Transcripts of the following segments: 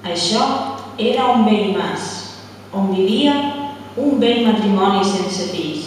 Això era un vell mas, on vivia un vell matrimoni sense fills,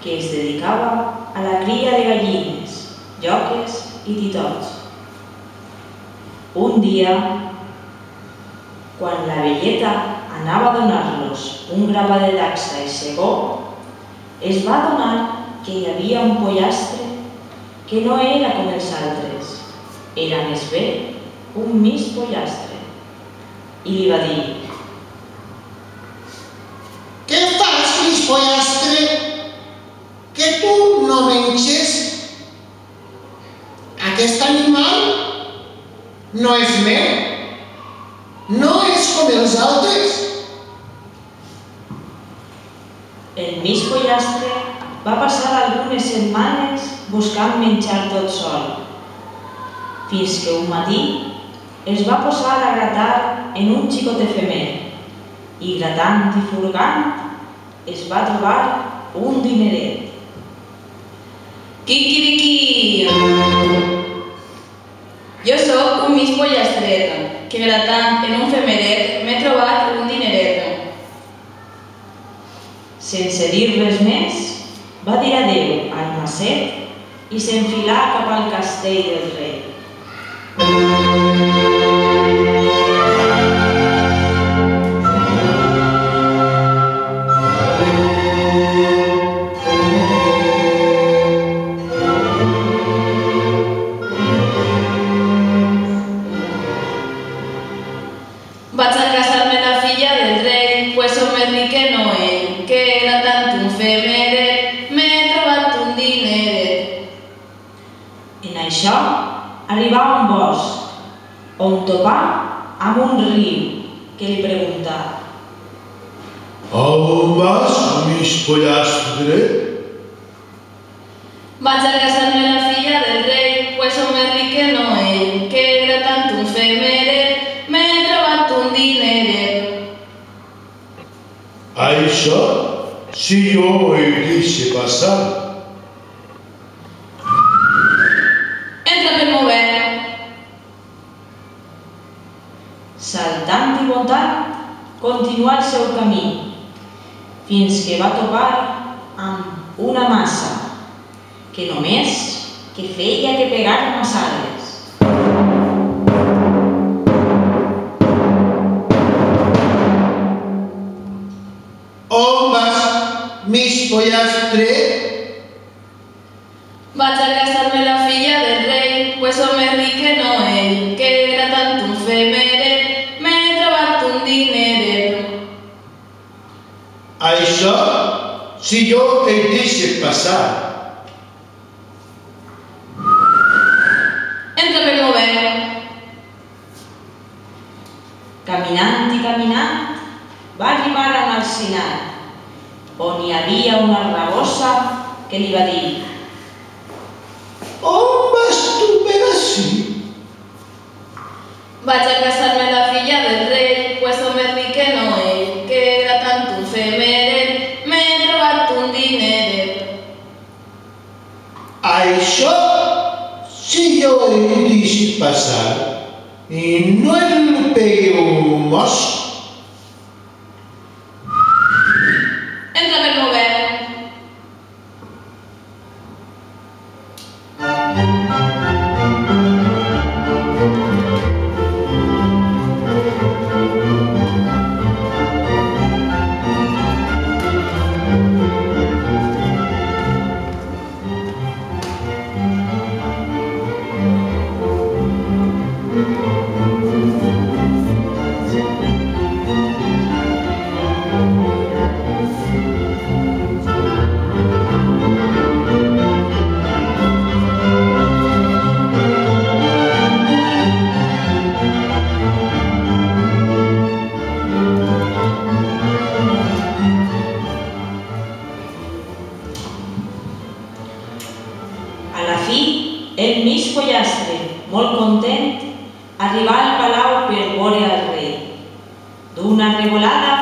que es dedicava a la cria de gallines, lloques i titots. Un dia, quan la velleta anava a donar-los un grapat de dacsa i segó, es va adonar que hi havia un pollastre que no era com els altres, era més bé un mig pollastre, i li va dir: «Què fas, mig pollastre, que tu no menges? Aquest animal no és meu, no és com els altres». El mig pollastre va passar algunes setmanes buscant menjar tot sol, fins que un matí es va posar a gratar en un xicot efemer i, gratant i furgant, es va trobar un dineret. Quiquiriquí! Jo soc un mig pollastre que, gratant en un femeret, m'he trobat un dineret. Sense dir res més, va dir adéu al maset i s'enfilà cap al castell del rei. Vaig a casar-me la filla del rei, pues som més ric que no ell, que era tant un femeret, m'he trobat un dineret. En això arribava un bosc, on topà amb un riu, que li preguntà: «A on vas, mig pollastre?» Vaig a casar-me la filla del rei, pues som més ric que no ell, que era tant un femeret, m'he trobat un dineret. Això, si jo ho deixe passar. Entra per mover. Saltant i voltant, continuà el seu camí, fins que va topar amb una massa que només que feia que pegar massades. «On vas, mig pollastre?» Vaig a casar-me la filla del rei, pues som més ric que no ell, que era tant un femeret, m'he trobat un dineret. Això, si jo el deixe passar. Entra per mover. Caminant i caminant, va arribar a un alzinat, on hi havia una rabosa que li va dir: «On vas tu per ací?» Vaig a casar-me la filla del rei, pues som més ric que no ell, que era tant un femeret, m'he trobat un dineret. Això, si jo el deixe passar i no el pegue un mos. Entra per mover. A la fi, el mig pollastre, molt content, arribà al palau per veure al rei. D'una revolada,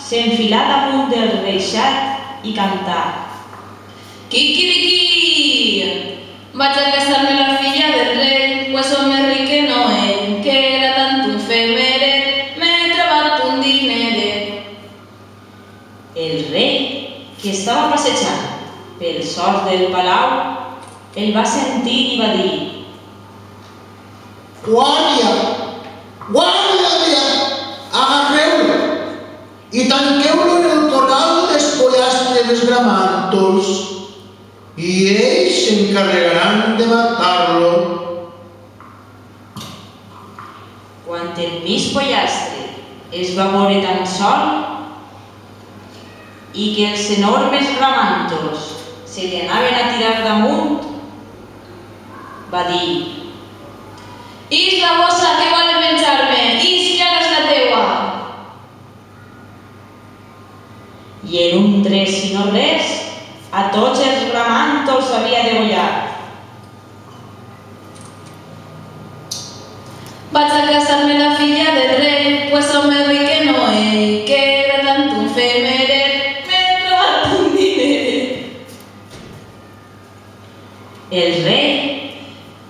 s'enfilà damunt del reixat i cantà: Quiquiriquí! Vaig a casar-me la filla del rei, pues som més ric que no ell, que era tant un femeret, estava passejant pels horts del palau, el va sentir i va dir: Guàrdia! Guàrdia! Agarreu-lo i tanqueu-lo en el corral dels pollastres esgramàntols i ells s'encarregaran de matar-lo. Quan el mig pollastre es va veure tan sol i que els enormes gramàntols se li anaven a tirar damunt, va dir: «Is la bossa que volen menjar-me! Is que ara és la teua!» I en un tres i no res, a tots els gramàntols havia degollat. Vaig a casar-me la filla del rei, pues home ric no ell, que era tant un femeret, m'he trobat un dineret. El rei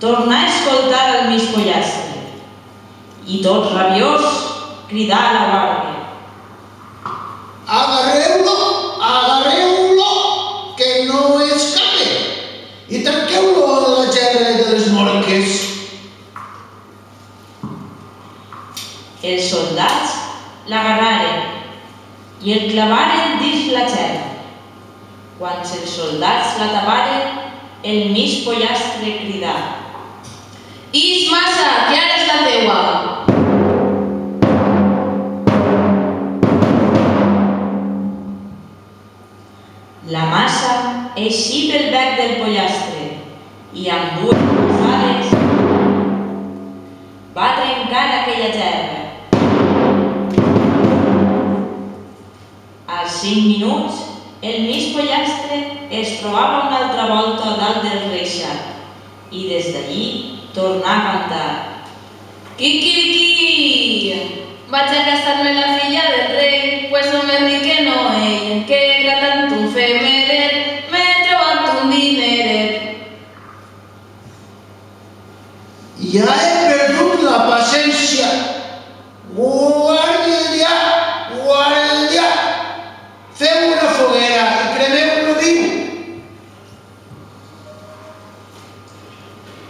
tornà a escoltar el mig pollastre i tot rabiós cridà a la guàrdia: Agarreu-lo! Agarreu-lo! Que no escape! I tanqueu-lo a la gerra de les morques. Els soldats l'agarraren i el clavaren dins la gerra. Quan els soldats la taparen, el mig pollastre cridà: «Is massa, que ara és la teua!» La massa eixí pel bec del pollastre i amb dues passades va trencar aquella gerra. Als 5 minuts, el mig pollastre es trobava una altra volta dalt del reixat i des d'allí tornà a cantar: «Quiquiriquí! Vaig a casar-me la filla del rei, pues home ric no ell, que era tant un femeret, m'he trobat un dineret». Ja he perdut la paciència. Guàrdia! Guàrdia! Feu una foguera i cremeu-lo viu.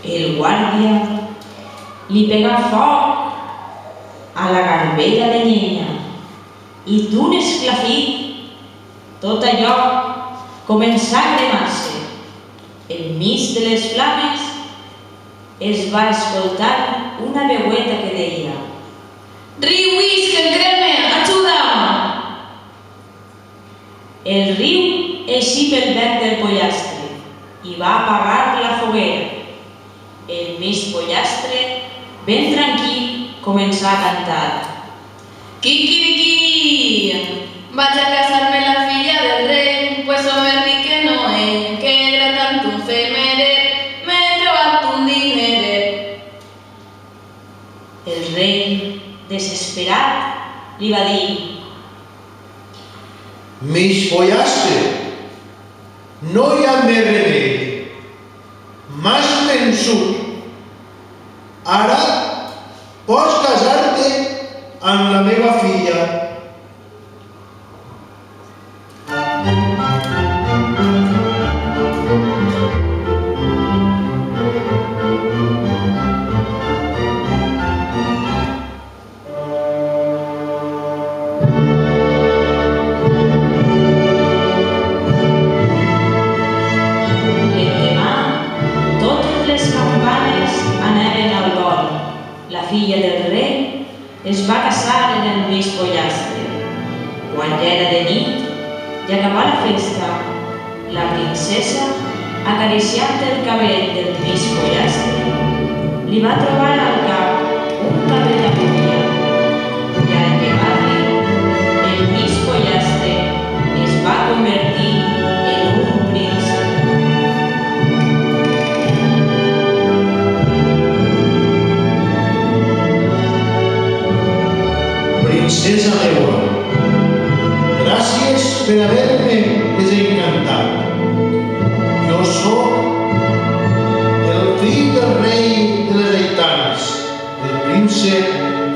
El guàrdia li pegà foc a la garbella de llenya i d'un esclafit tot allò començà a cremar-se. Enmig de les flames es va escoltar una veueta que deia: «Riu, is, que em creme! Ajuda'm!» El riu eixí pel bec del pollastre i va apagar la foguera. El mig pollastre, ben tranquil, començà a cantar: «Quiquiriquí! Vaig a casar-me la filla del rei, pues home ric no ell, que era tant un femeret, m'he trobat un dineret». El rei, desesperat, li va dir: Mig pollastre, no hi ha més remei. M'has vençut. Ara pots casar-te amb la meva filla. L'endemà, totes les campanes anaven al vol. La filla del rei es va casar en el mig pollastre. Quan ja era de nit i acabà la festa, la princesa, acariciant el cabell del mig pollastre, li va trobar al cap un cabell de púbia i al llevar-li, el mig pollastre es va convertir en un príncep. Princesa meua, gràcies per haver-me desencantat. Jo sóc el fill del rei de les Aitanes, el príncep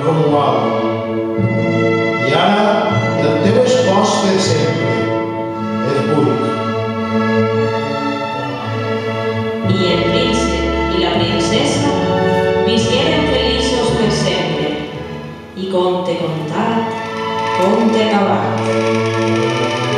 Romuald. I ara el teu espòs per sempre, el Burg. i conte contat, conte acabat.